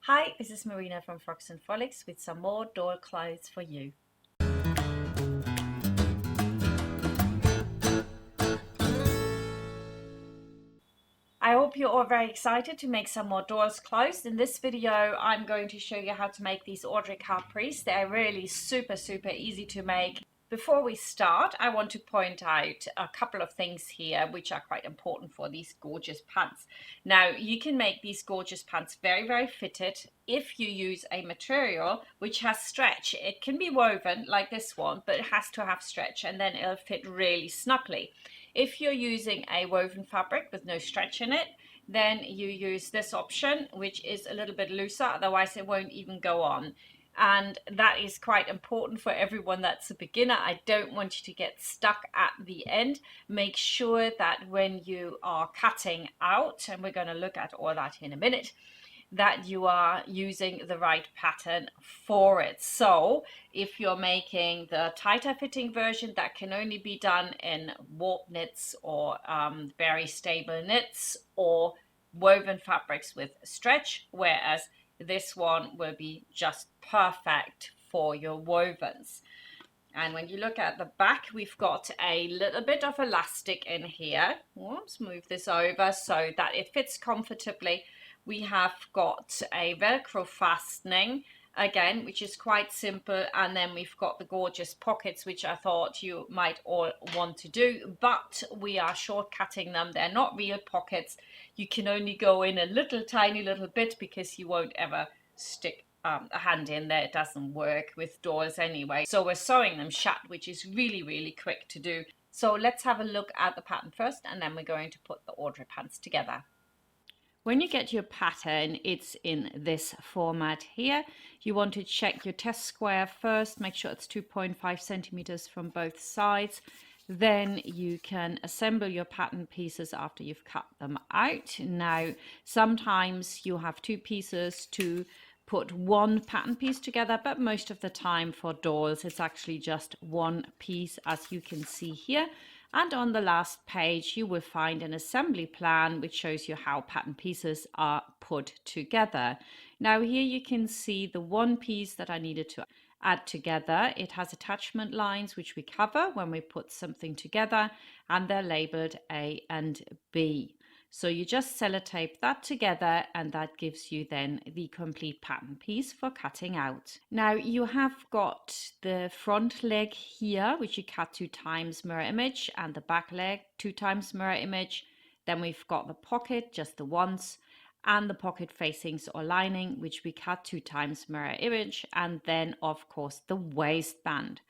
Hi, this is Marina from Frocks Frolics with some more doll clothes for you. I hope you're all very excited to make some more dolls clothes. In this video, I'm going to show you how to make these Audrey Capris. They're really super easy to make. Before we start, I want to point out a couple of things here which are quite important for these gorgeous pants. Now, you can make these gorgeous pants very fitted if you use a material which has stretch. It can be woven like this one, but it has to have stretch, and then it'll fit really snugly. If you're using a woven fabric with no stretch in it, then you use this option, which is a little bit looser, otherwise it won't even go on. And that is quite important for everyone that's a beginner. I don't want you to get stuck at the end. Make sure that when you are cutting out, and we're going to look at all that in a minute, that you are using the right pattern for it. So if you're making the tighter fitting version, that can only be done in warp knits or very stable knits or woven fabrics with stretch, whereas this one will be just perfect for your wovens. And when you look at the back, we've got a little bit of elastic in here. Oops, move this over so that it fits comfortably. We have got a Velcro fastening again, which is quite simple, and then we've got the gorgeous pockets, which I thought you might all want to do, but we are shortcutting them. They're not real pockets. You can only go in a tiny little bit because you won't ever stick a hand in there. It doesn't work with doors anyway. So we're sewing them shut, which is really quick to do. So let's have a look at the pattern first, and then we're going to put the Audrey pants together. When you get your pattern, it's in this format here. You want to check your test square first, make sure it's 2.5 centimeters from both sides. Then you can assemble your pattern pieces after you've cut them out. Now, sometimes you have two pieces to put one pattern piece together, but most of the time for dolls, it's actually just one piece, as you can see here. And on the last page, you will find an assembly plan which shows you how pattern pieces are put together. Now here you can see the one piece that I needed to add together. It has attachment lines which we cover when we put something together, and they're labeled A and B. So you just sellotape that together, and that gives you then the complete pattern piece for cutting out. Now you have got the front leg here, which you cut 2 times mirror image, and the back leg 2 times mirror image. Then we've got the pocket, just the once, and the pocket facings or lining, which we cut 2 times mirror image, and then of course the waistband.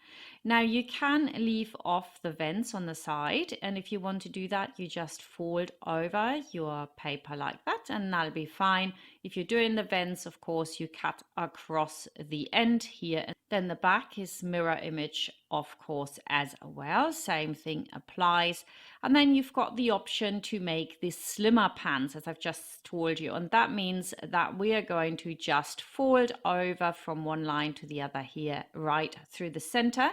Now you can leave off the vents on the side, and if you want to do that, you just fold over your paper like that, and that'll be fine. If you're doing the vents, of course, you cut across the end here. Then the back is mirror image, of course, as well. Same thing applies. And then you've got the option to make the slimmer pants, as I've just told you. And that means that we are going to just fold over from one line to the other here, right through the center.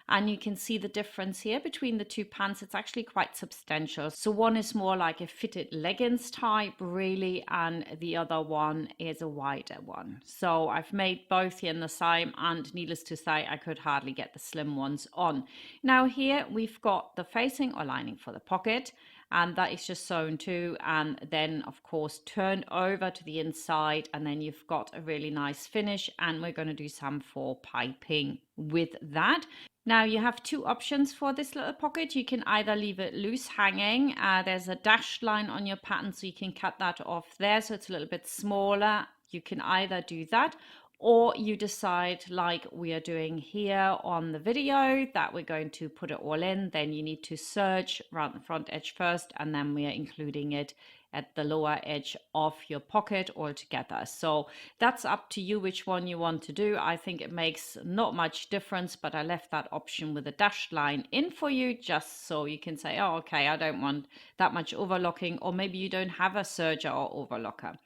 And you can see the difference here between the two pants. It's actually quite substantial. So one is more like a fitted leggings type, really, and the other one is a wider one. So I've made both here in the same, and needless to say, I could hardly get the slim ones on. Now here we've got the facing or lining for the pocket, and that is just sewn to, and then of course turned over to the inside, and then you've got a really nice finish, and we're going to do some for piping with that. Now you have two options for this little pocket. You can either leave it loose hanging. There's a dashed line on your pattern, so you can cut that off there so it's a little bit smaller. You can either do that, or you decide, like we are doing here on the video, that we're going to put it all in. Then you need to serge around the front edge first, and then we are including it at the lower edge of your pocket altogether. So that's up to you which one you want to do. I think it makes not much difference, but I left that option with a dashed line in for you, just so you can say, oh, okay, I don't want that much overlocking, or maybe you don't have a serger or overlocker.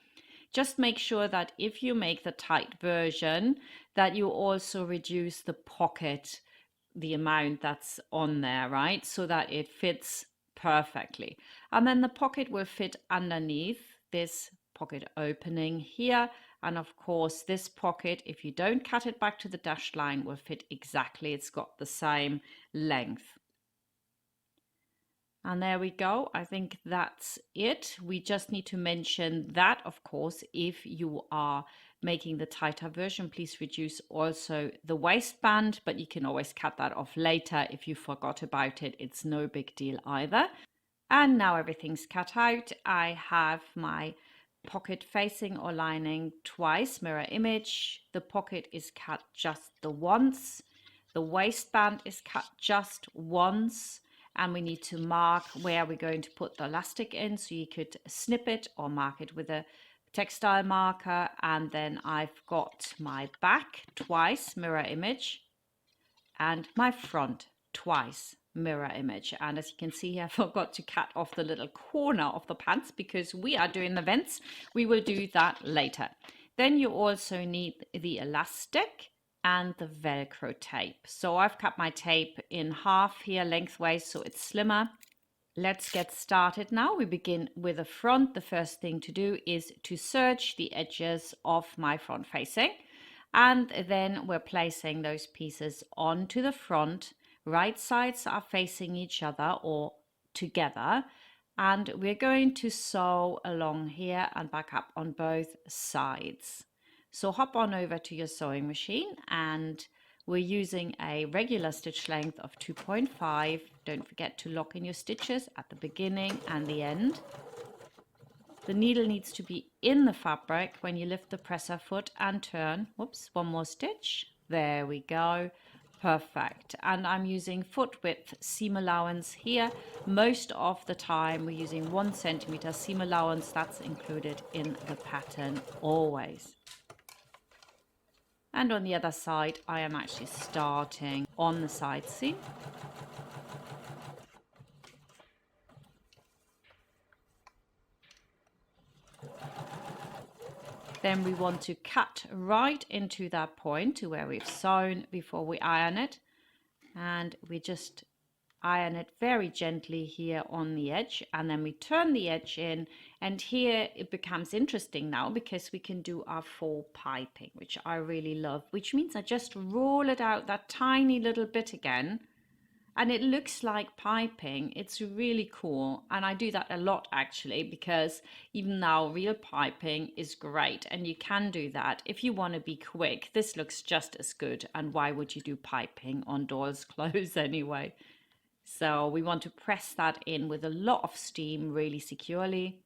Just make sure that if you make the tight version, that you also reduce the pocket, the amount that's on there, right? So that it fits perfectly. And then the pocket will fit underneath this pocket opening here, And of course, this pocket, if you don't cut it back to the dashed line, will fit exactly. It's got the same length. And there we go. I think that's it. We just need to mention that, of course, if you are making the tighter version, please reduce also the waistband, but you can always cut that off later if you forgot about it. It's no big deal either. And now everything's cut out. I have my pocket facing or lining twice, mirror image. The pocket is cut just the once. The waistband is cut just once. And we need to mark where we're going to put the elastic in. So you could snip it or mark it with a textile marker. And then I've got my back twice, mirror image, and my front twice, mirror image. And as you can see here, I forgot to cut off the little corner of the pants because we are doing the vents. We will do that later. Then you also need the elastic and the Velcro tape. So I've cut my tape in half here lengthways so it's slimmer. Let's get started now. We begin with the front. The first thing to do is to serge the edges of my front facing. And then we're placing those pieces onto the front. Right sides are facing each other or together. And we're going to sew along here and back up on both sides. So hop on over to your sewing machine, and we're using a regular stitch length of 2.5. Don't forget to lock in your stitches at the beginning and the end. The needle needs to be in the fabric when you lift the presser foot and turn. Whoops, one more stitch. There we go. Perfect. And I'm using foot width seam allowance here. Most of the time we're using 1 centimeter seam allowance. That's included in the pattern always. And on the other side, I am actually starting on the side seam. Then we want to cut right into that point to where we've sewn before we iron it. And we just iron it very gently here on the edge, and then we turn the edge in, and here it becomes interesting now because we can do our full piping, which I really love, which means I just roll it out that tiny little bit again and it looks like piping. It's really cool, and I do that a lot actually, because even now real piping is great and you can do that if you want to be quick. This looks just as good, and why would you do piping on dolls' clothes anyway? So we want to press that in with a lot of steam really securely.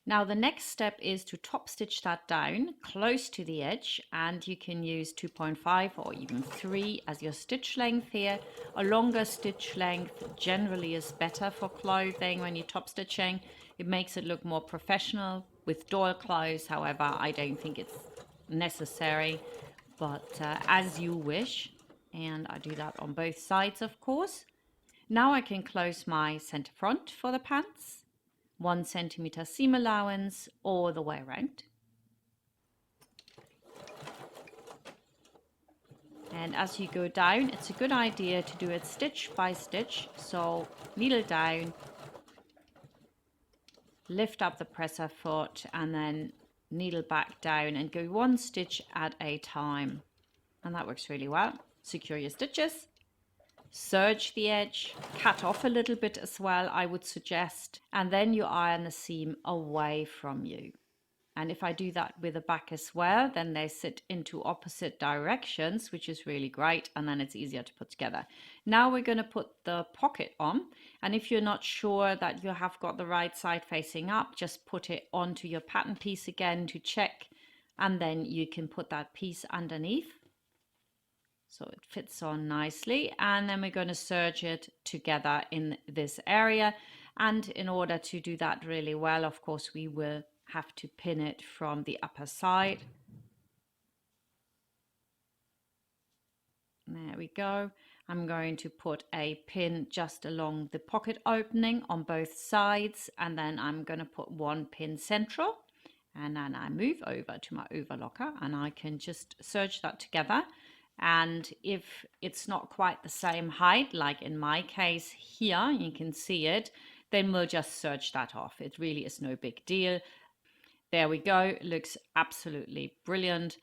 Now the next step is to top stitch that down close to the edge, and you can use 2.5 or even 3 as your stitch length here. A longer stitch length generally is better for clothing when you're top stitching. It makes it look more professional. With doll clothes, however, I don't think it's necessary, but as you wish. And I do that on both sides, of course. Now I can close my center front for the pants. 1 centimeter seam allowance all the way around. And as you go down, it's a good idea to do it stitch by stitch. So needle down, lift up the presser foot, and then needle back down and go 1 stitch at a time. And that works really well. Secure your stitches. Serge the edge, cut off a little bit as well, I would suggest, and then you iron the seam away from you. And if I do that with the back as well, then they sit into opposite directions, which is really great, and then it's easier to put together. Now we're going to put the pocket on, and if you're not sure that you have got the right side facing up, just put it onto your pattern piece again to check, and then you can put that piece underneath. So it fits on nicely, and then we're going to serge it together in this area. And in order to do that really well, of course, we will have to pin it from the upper side. There we go. I'm going to put a pin just along the pocket opening on both sides, and then I'm going to put 1 pin central, and then I move over to my overlocker and I can just serge that together. And if it's not quite the same height, like in my case here, you can see it, then we'll just serge that off. It really is no big deal. There we go, looks absolutely brilliant.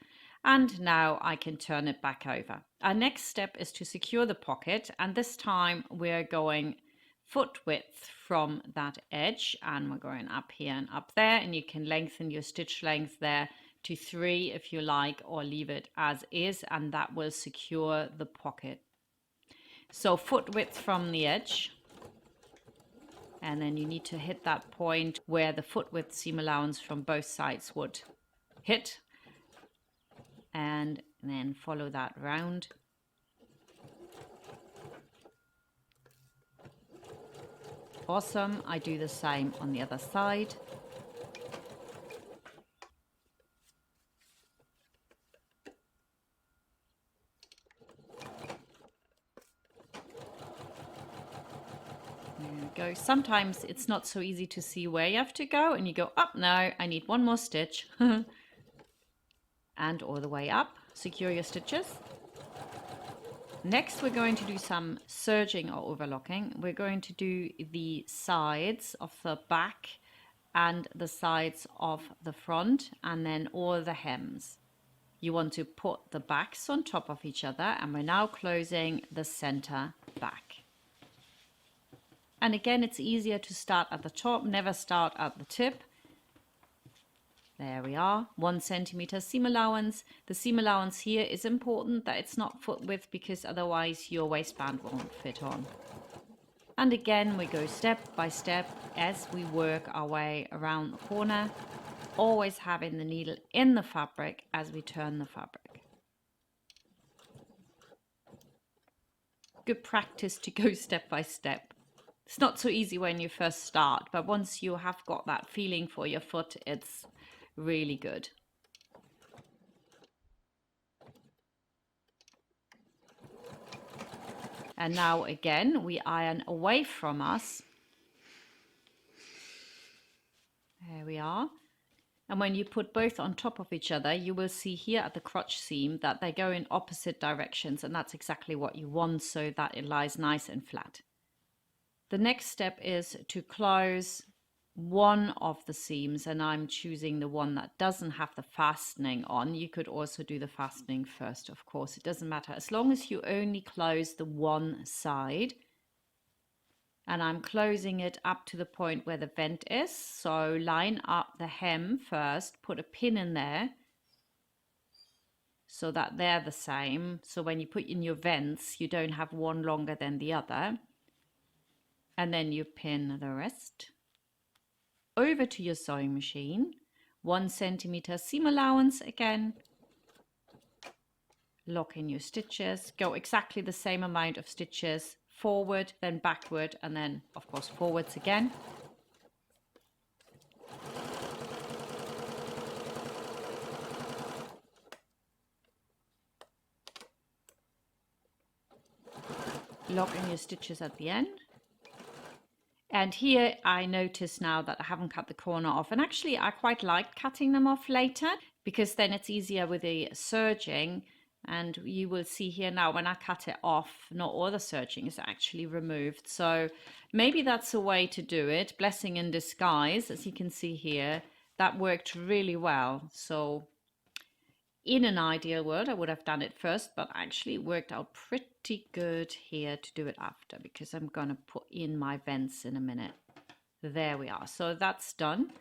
And now I can turn it back over. Our next step is to secure the pocket, and this time we're going foot width from that edge, and we're going up here and up there, and you can lengthen your stitch length there to 3 if you like, or leave it as is, and that will secure the pocket. So foot width from the edge, and then you need to hit that point where the foot width seam allowance from both sides would hit, and then follow that round. Awesome. I do the same on the other side. There we go. Sometimes it's not so easy to see where you have to go, and you go up. No, I need one more stitch. And all the way up. Secure your stitches. Next, we're going to do some serging or overlocking. We're going to do the sides of the back and the sides of the front, and then all the hems. You want to put the backs on top of each other, and we're now closing the center back. And again, it's easier to start at the top, never start at the tip. There we are, 1 centimeter seam allowance. The seam allowance here is important that it's not foot width, because otherwise your waistband won't fit on. And again, we go step by step as we work our way around the corner, always having the needle in the fabric as we turn the fabric. Good practice to go step by step. It's not so easy when you first start, but once you have got that feeling for your foot, it's really good. And now again, we iron away from us. There we are. And when you put both on top of each other, you will see here at the crotch seam that they go in opposite directions, and that's exactly what you want, so that it lies nice and flat. The next step is to close one of the seams, and I'm choosing the one that doesn't have the fastening on. You could also do the fastening first, of course, it doesn't matter, as long as you only close the one side. And I'm closing it up to the point where the vent is, so line up the hem first, put a pin in there so that they're the same, so when you put in your vents you don't have one longer than the other, and then you pin the rest. Over to your sewing machine, 1 centimeter seam allowance again, lock in your stitches, go exactly the same amount of stitches, forward, then backward, and then of course forwards again. Lock in your stitches at the end. And here I notice now that I haven't cut the corner off, and actually I quite like cutting them off later, because then it's easier with the serging. And you will see here now when I cut it off, not all the serging is actually removed. So maybe that's a way to do it. Blessing in disguise, as you can see here, that worked really well. So in an ideal world, I would have done it first, but actually it worked out pretty good here to do it after, because I'm going to put in my vents in a minute. There we are. So that's done.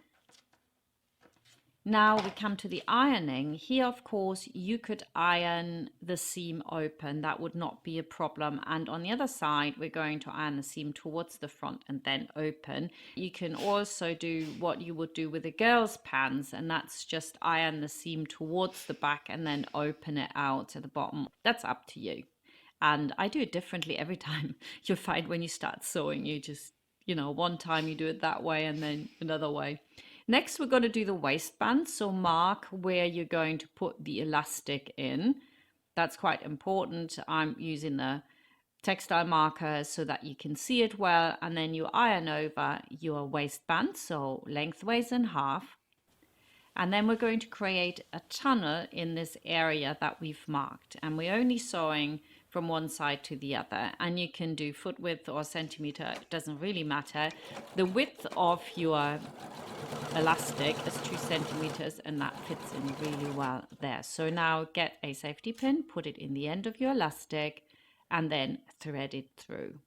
Now we come to the ironing. Here, of course, you could iron the seam open. That would not be a problem. And on the other side, we're going to iron the seam towards the front and then open. You can also do what you would do with a girl's pants, and that's just iron the seam towards the back and then open it out at the bottom. That's up to you. And I do it differently every time. You'll find when you start sewing, you just, one time you do it that way and then another way. Next, we're going to do the waistband. So mark where you're going to put the elastic in. That's quite important. I'm using the textile marker so that you can see it well. And then you iron over your waistband, so lengthways in half. And then we're going to create a tunnel in this area that we've marked. And we're only sewing from one side to the other, and you can do foot width or centimeter, it doesn't really matter. The width of your elastic is 2 centimeters, and that fits in really well there. So now get a safety pin, put it in the end of your elastic, and then thread it through.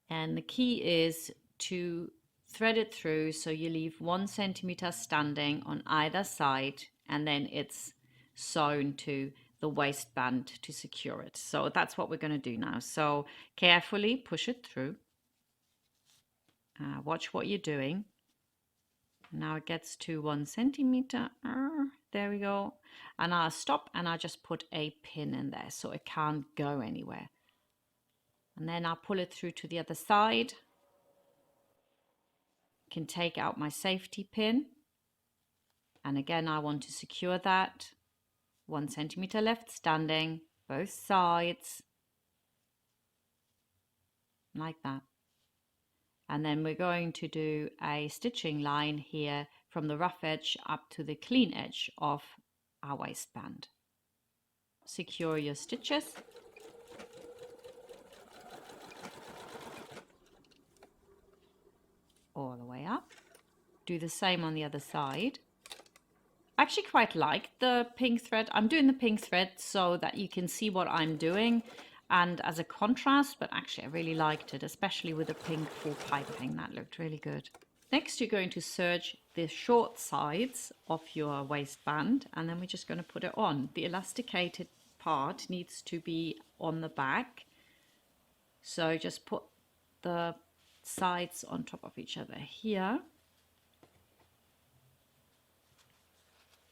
And the key is to thread it through so you leave 1 centimeter standing on either side, and then it's sewn to the waistband to secure it. So that's what we're going to do now. So carefully push it through. Watch what you're doing. Now it gets to 1 centimeter. There we go. And I'll stop and I'll just put a pin in there so it can't go anywhere. And then I'll pull it through to the other side. Can take out my safety pin. And again, I want to secure that. 1 centimeter left standing, both sides. Like that. And then we're going to do a stitching line here from the rough edge up to the clean edge of our waistband. Secure your stitches. All the way up. Do the same on the other side. I actually quite like the pink thread. I'm doing the pink thread so that you can see what I'm doing and as a contrast, but actually I really liked it, especially with the pink full piping. That looked really good. Next, you're going to serge the short sides of your waistband, and then we're just going to put it on. The elasticated part needs to be on the back. So just put the sides on top of each other here.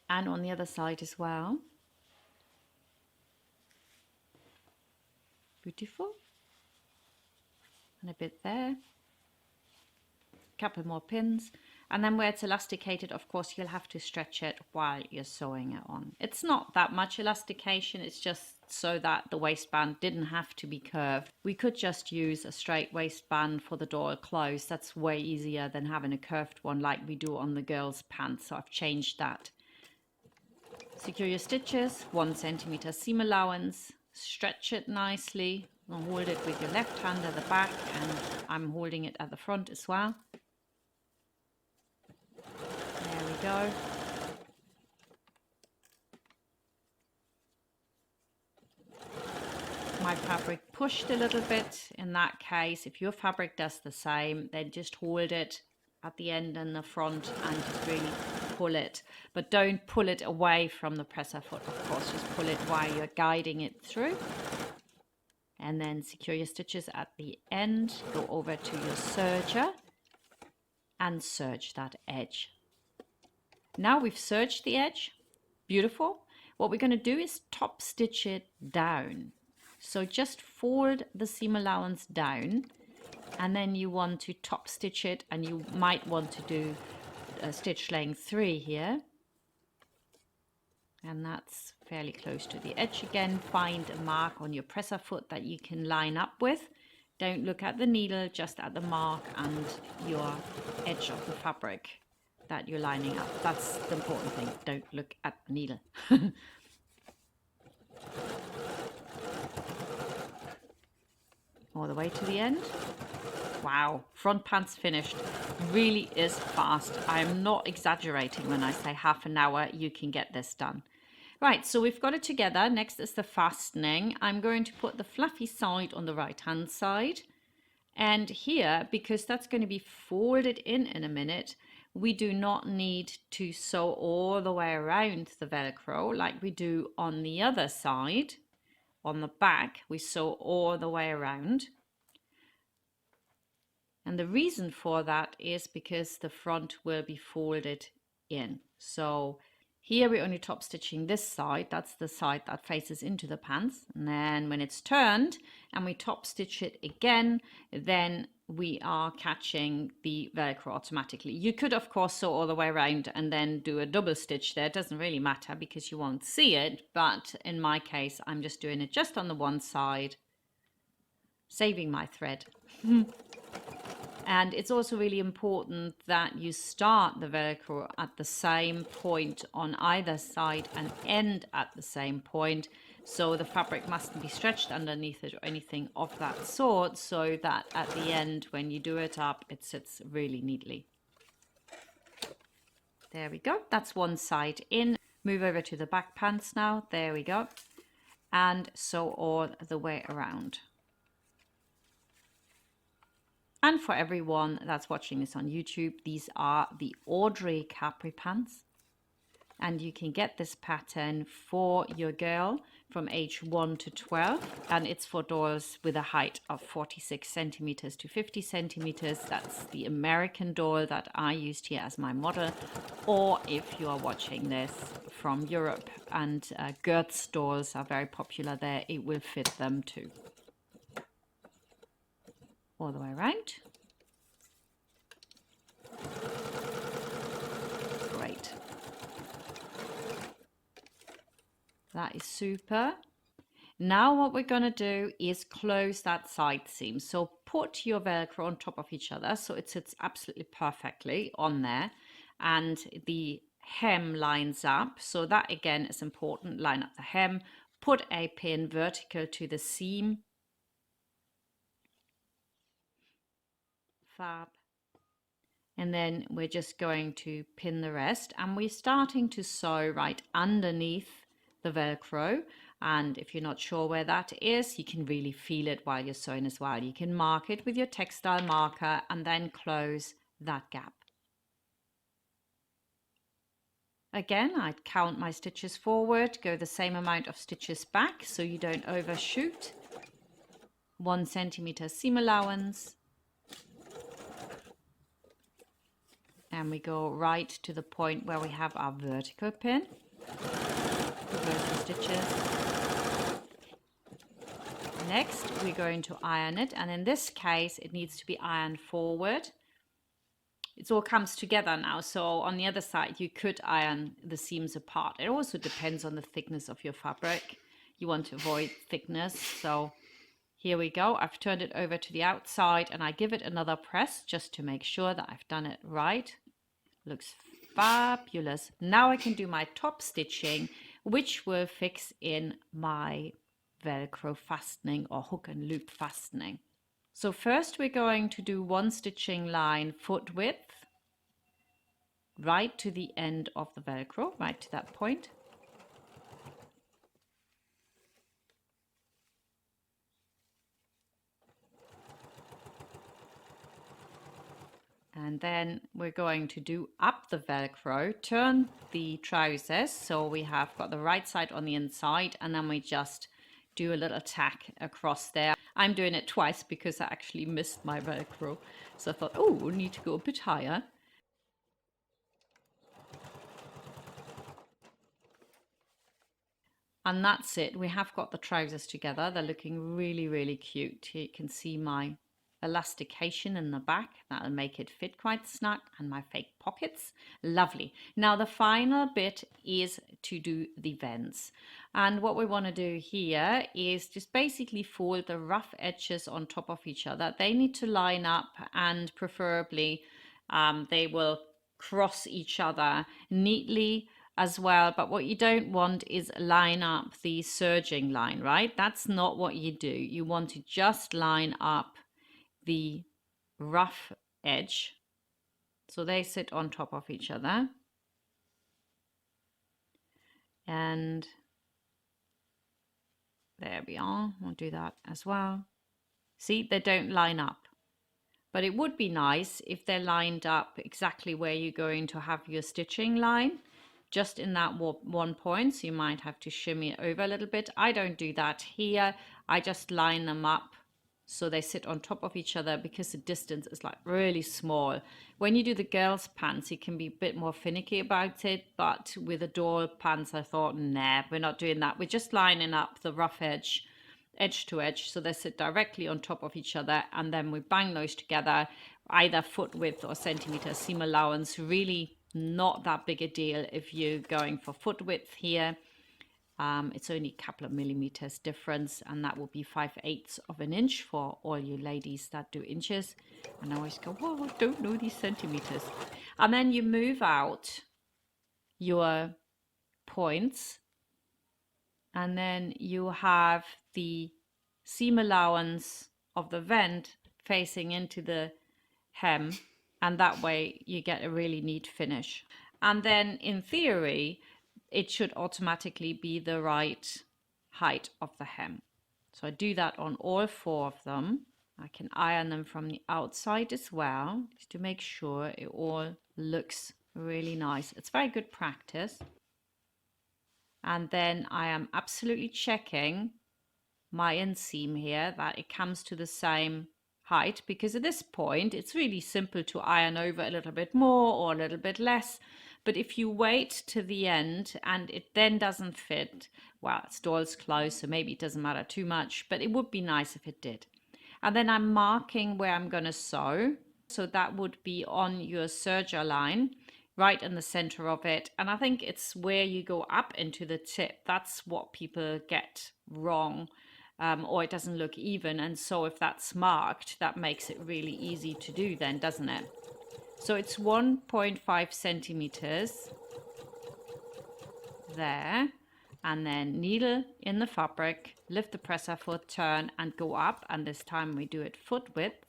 And on the other side as well. Beautiful. And a bit there. Couple more pins. And then where it's elasticated, of course, you'll have to stretch it while you're sewing it on. It's not that much elastication. It's just so that the waistband didn't have to be curved. We could just use a straight waistband for the door closed. That's way easier than having a curved one like we do on the girls' pants. So I've changed that. Secure your stitches, 1 centimeter seam allowance, stretch it nicely, and hold it with your left hand at the back, and I'm holding it at the front as well. There we go. My fabric pushed a little bit. In that case, if your fabric does the same, then just hold it at the end and the front and just really pull it, but don't pull it away from the presser foot, of course. Just pull it while you're guiding it through, and then secure your stitches at the end. Go over to your serger and serge that edge. Now we've serged the edge. Beautiful. What we're going to do is top stitch it down. So just fold the seam allowance down, and then you want to top stitch it, and you might want to do stitch length 3 here, and that's fairly close to the edge. Again, find a mark on your presser foot that you can line up with. Don't look at the needle, just at the mark and your edge of the fabric that you're lining up. That's the important thing. Don't look at the needle. All the way to the end. Wow, front pants finished. Really is fast. I'm not exaggerating when I say half an hour you can get this done. Right, so we've got it together. Next is the fastening. I'm going to put the fluffy side on the right hand side. And here, because that's going to be folded in a minute, we do not need to sew all the way around the Velcro like we do on the other side. On the back, we sew all the way around. And the reason for that is because the front will be folded in. So here we're only top stitching this side. That's the side that faces into the pants. And then when it's turned and we top stitch it again, then we are catching the Velcro automatically. You could, of course, sew all the way around and then do a double stitch there. It doesn't really matter because you won't see it. But in my case, I'm just doing it just on the one side, saving my thread. And it's also really important that you start the Velcro at the same point on either side and end at the same point. So the fabric mustn't be stretched underneath it or anything of that sort, so that at the end, when you do it up, it sits really neatly. There we go. That's one side in. Move over to the back pants now. There we go. And sew all the way around. And for everyone that's watching this on YouTube, these are the Audrey Capri pants. And you can get this pattern for your girl from age 1 to 12. And it's for dolls with a height of 46 centimeters to 50 centimeters. That's the American doll that I used here as my model. Or if you are watching this from Europe and Gertz dolls are very popular there, it will fit them too. All the way around. Great. That is super. Now what we're going to do is close that side seam. So put your Velcro on top of each other so it sits absolutely perfectly on there. And the hem lines up. So that again is important. Line up the hem. Put a pin vertical to the seam. Fab. And then we're just going to pin the rest, and we're starting to sew right underneath the Velcro. And if you're not sure where that is, you can really feel it while you're sewing as well. You can mark it with your textile marker and then close that gap. Again, I'd count my stitches forward, go the same amount of stitches back so you don't overshoot. 1 centimeter seam allowance. And we go right to the point where we have our vertical pin. Close the stitches. Next, we're going to iron it. And in this case, it needs to be ironed forward. It all comes together now. So on the other side, you could iron the seams apart. It also depends on the thickness of your fabric. You want to avoid thickness. So here we go. I've turned it over to the outside and I give it another press just to make sure that I've done it right. Looks fabulous. Now I can do my top stitching, which will fix in my Velcro fastening or hook and loop fastening. So first we're going to do 1 stitching line foot width right to the end of the Velcro, right to that point. And then we're going to do up the Velcro, turn the trousers so we have got the right side on the inside, and then we just do a little tack across there. I'm doing it twice because I actually missed my Velcro. So I thought, oh, we need to go a bit higher. And that's it. We have got the trousers together. They're looking really, really cute. Here you can see my elastication in the back. That'll make it fit quite snug, and my fake pockets. Lovely. Now the final bit is to do the vents. And what we want to do here is just basically fold the rough edges on top of each other. They need to line up, and preferably they will cross each other neatly as well. But what you don't want is line up the serging line, right? That's not what you do. You want to just line up the rough edge so they sit on top of each other. And there we are. We'll do that as well. See, they don't line up, but it would be nice if they're lined up exactly where you're going to have your stitching line, just in that one point. So you might have to shimmy it over a little bit. I don't do that here. I just line them up so they sit on top of each other because the distance is like really small. When you do the girls' pants, you can be a bit more finicky about it, but with the doll pants, I thought, nah, we're not doing that. We're just lining up the rough edge to edge, so they sit directly on top of each other, and then we bang those together, either foot width or centimeter seam allowance. Really not that big a deal if you're going for foot width here. It's only a couple of millimeters difference, and that will be 5/8 of an inch for all you ladies that do inches. And I always go, whoa, I don't know these centimeters. And then you move out your points, and then you have the seam allowance of the vent facing into the hem, and that way you get a really neat finish. And then in theory, it should automatically be the right height of the hem. So I do that on all 4 of them. I can iron them from the outside as well, just to make sure it all looks really nice. It's very good practice. And then I am absolutely checking my inseam here that it comes to the same height, because at this point it's really simple to iron over a little bit more or a little bit less. But if you wait to the end and it then doesn't fit, well, it's doors closed, so maybe it doesn't matter too much, but it would be nice if it did. And then I'm marking where I'm going to sew. So that would be on your serger line, right in the center of it. And I think it's where you go up into the tip. That's what people get wrong. Or it doesn't look even. And so if that's marked, that makes it really easy to do then, doesn't it? So it's 1.5 centimeters there, and then needle in the fabric, lift the presser foot, turn and go up, and this time we do it foot width,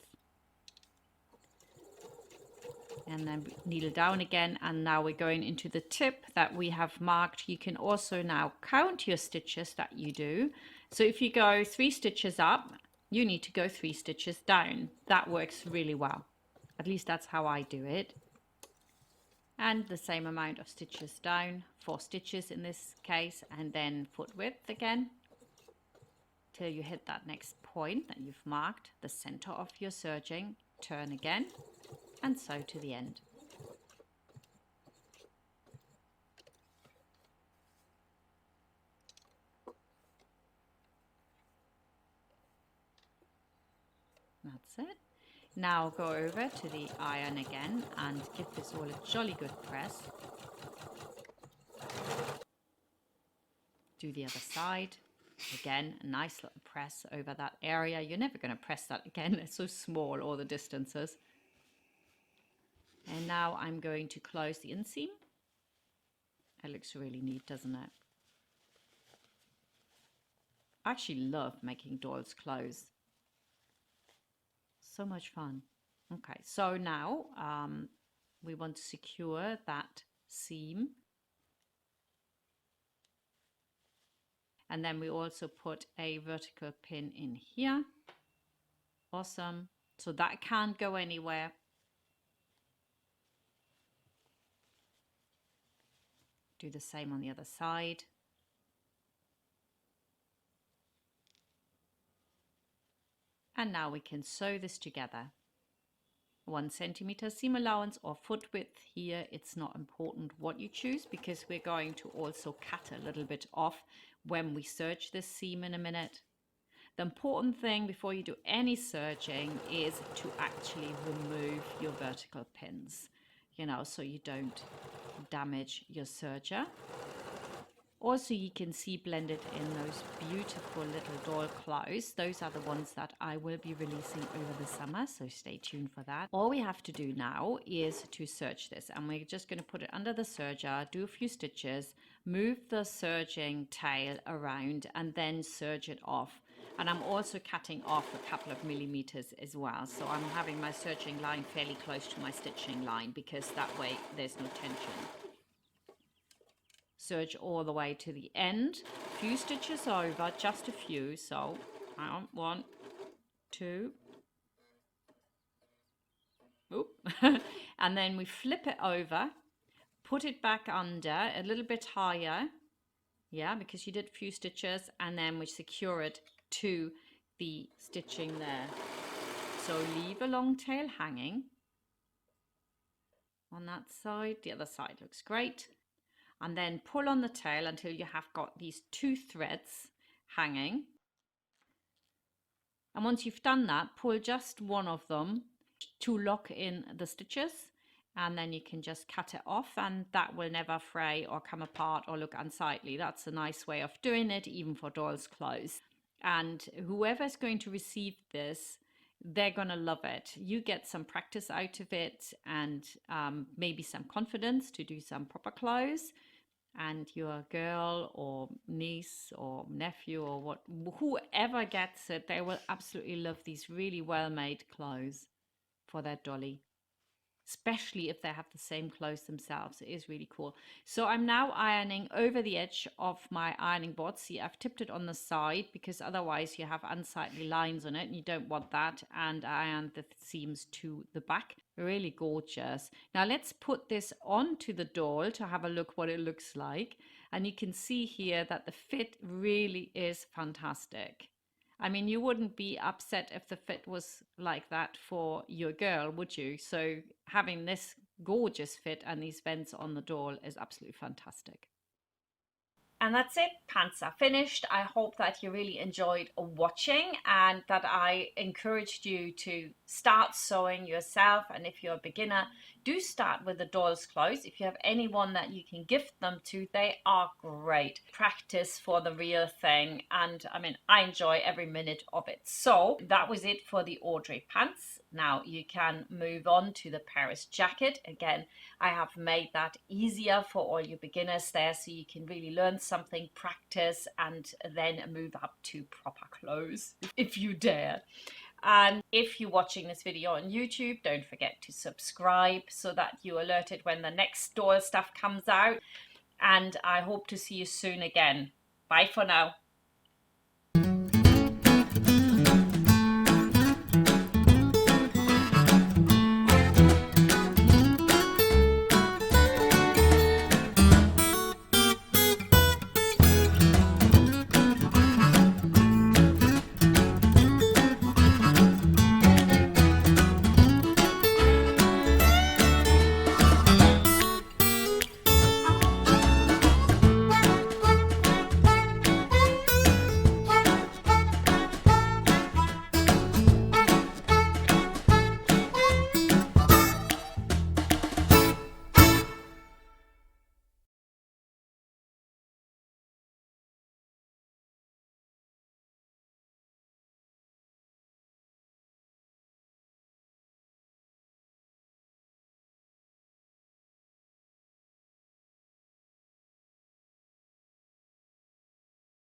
and then needle down again, and now we're going into the tip that we have marked. You can also now count your stitches that you do. So if you go 3 stitches up, you need to go 3 stitches down. That works really well. At least that's how I do it. And the same amount of stitches down, 4 stitches in this case, and then foot width again till you hit that next point that you've marked, the center of your serging. Turn again and sew to the end. That's it. Now go over to the iron again and give this all a jolly good press. Do the other side. Again, a nice little press over that area. You're never going to press that again. It's so small, all the distances. And now I'm going to close the inseam. It looks really neat, doesn't it? I actually love making dolls' clothes. So much fun. Okay, so now we want to secure that seam. And then we also put a vertical pin in here. Awesome. So that can't go anywhere. Do the same on the other side. And now we can sew this together. 1 centimeter seam allowance or foot width here. It's not important what you choose, because we're going to also cut a little bit off when we serge this seam in a minute. The important thing before you do any serging is to actually remove your vertical pins, you know, so you don't damage your serger. Also, you can see blended in those beautiful little doll clothes. Those are the ones that I will be releasing over the summer, so stay tuned for that. All we have to do now is to serge this, and we're just going to put it under the serger, do a few stitches, move the serging tail around, and then serge it off. And I'm also cutting off a couple of millimeters as well, so I'm having my serging line fairly close to my stitching line, because that way there's no tension. Serge all the way to the end, few stitches over, just a few. So 1, 2, oop. And then we flip it over, put it back under a little bit higher, yeah, because you did a few stitches, and then we secure it to the stitching there. So leave a long tail hanging on that side. The other side looks great. And then pull on the tail until you have got these 2 threads hanging. And once you've done that, pull just one of them to lock in the stitches, and then you can just cut it off, and that will never fray or come apart or look unsightly. That's a nice way of doing it, even for dolls' clothes. And whoever's going to receive this, they're going to love it. You get some practice out of it, and maybe some confidence to do some proper clothes. And your girl or niece or nephew or whoever gets it, they will absolutely love these really well-made clothes for their dolly, especially if they have the same clothes themselves. It is really cool. So I'm now ironing over the edge of my ironing board. See, I've tipped it on the side because otherwise you have unsightly lines on it and you don't want that. And I ironed the seams to the back. Really gorgeous. Now let's put this onto the doll to have a look what it looks like. And you can see here that the fit really is fantastic. I mean, you wouldn't be upset if the fit was like that for your girl, would you? So having this gorgeous fit and these vents on the doll is absolutely fantastic. And that's it. Pants are finished. I hope that you really enjoyed watching and that I encouraged you to start sewing yourself. And if you're a beginner, do start with the doll's clothes. If you have anyone that you can gift them to, they are great. Practice for the real thing. And I mean, I enjoy every minute of it. So that was it for the Audrey pants. Now you can move on to the Paris jacket. Again, I have made that easier for all you beginners there, so you can really learn something, practice, and then move up to proper clothes if you dare. And if you're watching this video on YouTube, don't forget to subscribe so that you're alerted when the next doll stuff comes out. And I hope to see you soon again. Bye for now.